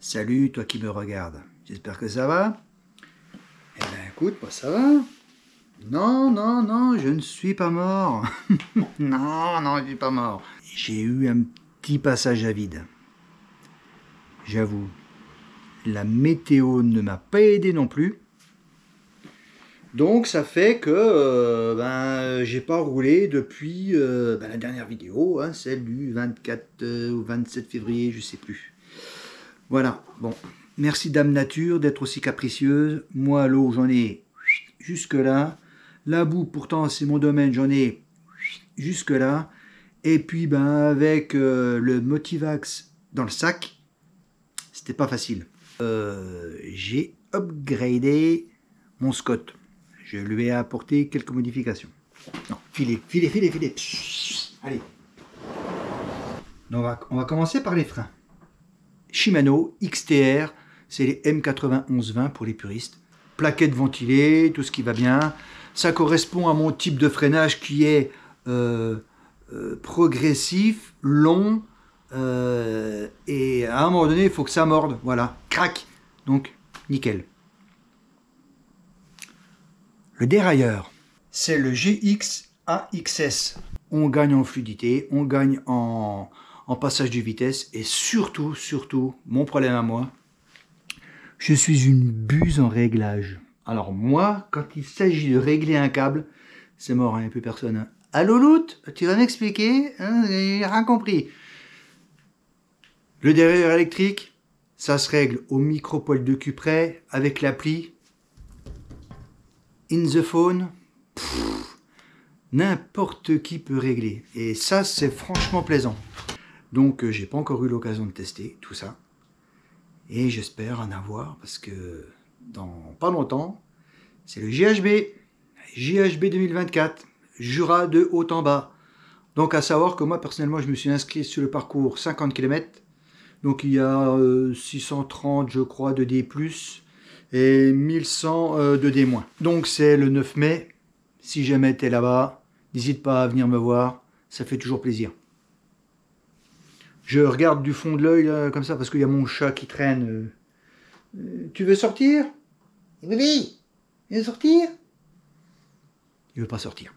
Salut, toi qui me regardes. J'espère que ça va. Eh bien, écoute, moi ça va. Non, non, non, je ne suis pas mort. Non, non, je ne suis pas mort. J'ai eu un petit passage à vide. J'avoue, la météo ne m'a pas aidé non plus. Donc ça fait que j'ai pas roulé depuis la dernière vidéo, hein, celle du 24 ou 27 février, je sais plus. Voilà, bon, merci Dame Nature d'être aussi capricieuse. Moi, l'eau, j'en ai jusque là. La boue, pourtant, c'est mon domaine, j'en ai jusque là. Et puis, avec le Motivax dans le sac, c'était pas facile. J'ai upgradé mon Scott. Je lui ai apporté quelques modifications. Non, filez. Allez. Donc, on va commencer par les freins. Shimano XTR, c'est les M9120 pour les puristes. Plaquettes ventilées, tout ce qui va bien. Ça correspond à mon type de freinage qui est progressif, long, et à un moment donné, il faut que ça morde. Voilà, crac. Donc, nickel. Le dérailleur, c'est le GX AXS. On gagne en fluidité, on gagne en passage de vitesse et surtout, mon problème à moi, je suis une buse en réglage. Alors moi, quand il s'agit de régler un câble, c'est mort, il n'y a plus personne. Hein. Allô Lout, tu vas m'expliquer, hein, j'ai rien compris. Le dérailleur électrique, ça se règle au micro-poil de cul près avec l'appli In the Phone. N'importe qui peut régler. Et ça, c'est franchement plaisant. Donc, j'ai pas encore eu l'occasion de tester tout ça. Et j'espère en avoir parce que dans pas longtemps, c'est le JHB. JHB 2024. Jura de haut en bas. Donc, à savoir que moi, personnellement, je me suis inscrit sur le parcours 50 km. Donc, il y a 630, je crois, de D+, et 1100 de D-. Donc, c'est le 9 mai. Si jamais tu es là-bas, n'hésite pas à venir me voir. Ça fait toujours plaisir. Je regarde du fond de l'œil comme ça parce qu'il y a mon chat qui traîne. Tu veux sortir? Oui. Il veut sortir? Il veut pas sortir.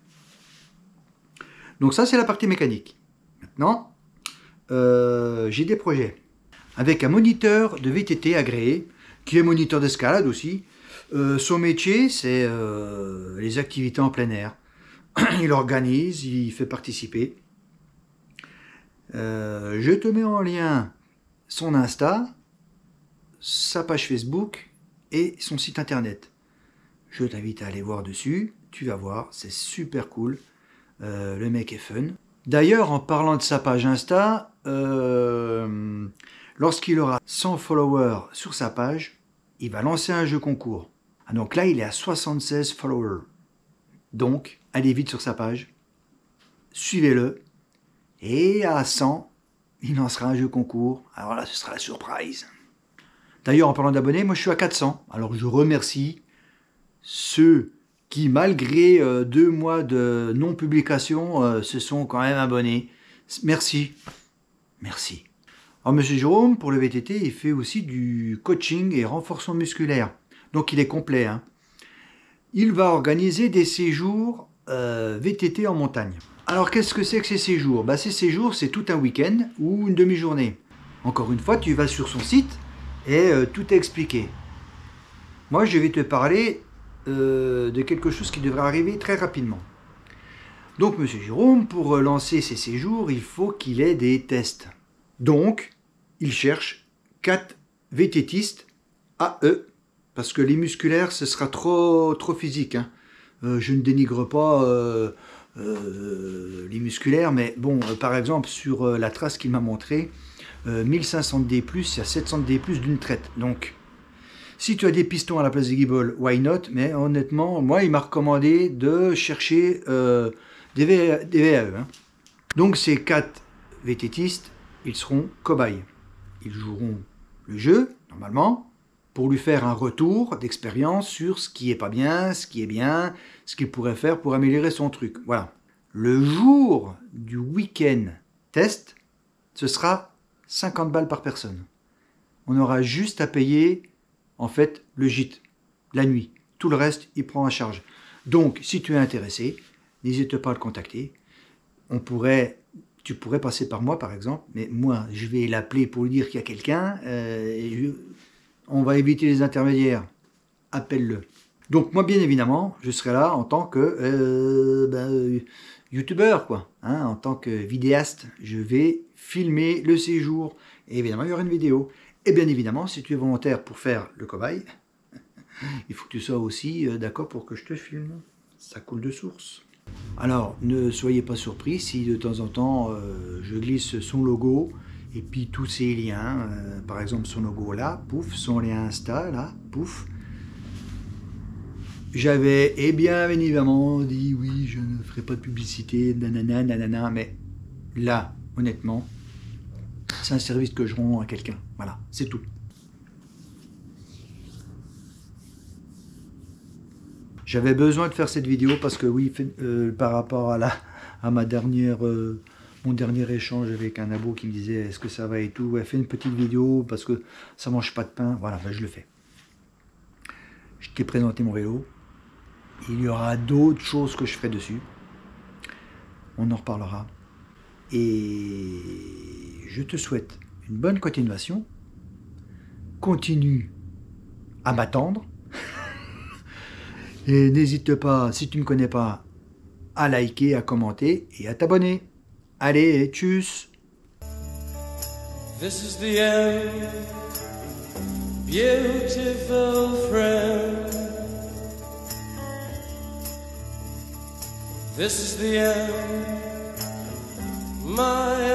Donc ça, c'est la partie mécanique. Maintenant, j'ai des projets avec un moniteur de VTT agréé, qui est moniteur d'escalade aussi. Son métier, c'est les activités en plein air. Il organise, il fait participer. Je te mets en lien son Insta, sa page Facebook et son site internet. Je t'invite à aller voir dessus, tu vas voir, c'est super cool. Le mec est fun. D'ailleurs, en parlant de sa page Insta, lorsqu'il aura 100 followers sur sa page, il va lancer un jeu concours. Ah, donc là, il est à 76 followers. Donc, allez vite sur sa page, suivez-le. Et à 100, il lancera un jeu concours. Alors là, ce sera la surprise. D'ailleurs, en parlant d'abonnés, moi je suis à 400. Alors je remercie ceux qui, malgré 2 mois de non-publication, se sont quand même abonnés. Merci. Merci. Alors Monsieur Jérôme, pour le VTT, il fait aussi du coaching et renforcement musculaire. Donc il est complet. Hein. Il va organiser des séjours VTT en montagne. Alors, qu'est-ce que c'est que ces séjours? Ces séjours, c'est tout un week-end ou une demi-journée. Encore une fois, tu vas sur son site et tout est expliqué. Moi, je vais te parler de quelque chose qui devrait arriver très rapidement. Donc, Monsieur Jérôme, pour lancer ces séjours, il faut qu'il ait des tests. Donc, il cherche 4 VTTistes AE, parce que les musculaires, ce sera trop physique. Hein. Je ne dénigre pas... les musculaires, mais bon, par exemple, sur la trace qu'il m'a montré, 1500D+, il y a 700D+, d'une traite. Donc, si tu as des pistons à la place des guibolles, why not? Mais honnêtement, moi, il m'a recommandé de chercher des VAE. Hein. Donc, ces 4 VTTistes, ils seront cobayes. Ils joueront le jeu, normalement, pour lui faire un retour d'expérience sur ce qui est pas bien, ce qui est bien, ce qu'il pourrait faire pour améliorer son truc. Voilà. Le jour du week-end test, ce sera 50 balles par personne. on aura juste à payer en fait le gîte, la nuit. Tout le reste, il prend en charge. Donc, si tu es intéressé, n'hésite pas à le contacter. Tu pourrais passer par moi, par exemple, mais moi, je vais l'appeler pour lui dire qu'il y a quelqu'un. On va éviter les intermédiaires. Appelle-le. Donc, moi, bien évidemment, je serai là en tant que youtubeur, quoi. Hein, en tant que vidéaste, je vais filmer le séjour. Et évidemment, il y aura une vidéo. Et bien évidemment, si tu es volontaire pour faire le cobaye, il faut que tu sois aussi d'accord pour que je te filme. Ça coule de source. Alors, ne soyez pas surpris si de temps en temps, je glisse son logo et puis tous ses liens. Par exemple, son logo là, pouf, son lien Insta là, pouf. J'avais, eh bien évidemment, dit oui, je ne ferai pas de publicité, nanana, nanana, mais là, honnêtement, c'est un service que je rends à quelqu'un. Voilà, c'est tout. J'avais besoin de faire cette vidéo parce que oui, par rapport à mon dernier échange avec un abo qui me disait est-ce que ça va et tout, fais une petite vidéo parce que ça mange pas de pain. Voilà, ben je le fais. Je t'ai présenté mon vélo. Il y aura d'autres choses que je ferai dessus. On en reparlera. Et je te souhaite une bonne continuation. Continue à m'attendre. Et n'hésite pas, si tu ne me connais pas, à liker, à commenter et à t'abonner. Allez, tchuss! This is the end, beautiful friend. This is the end, my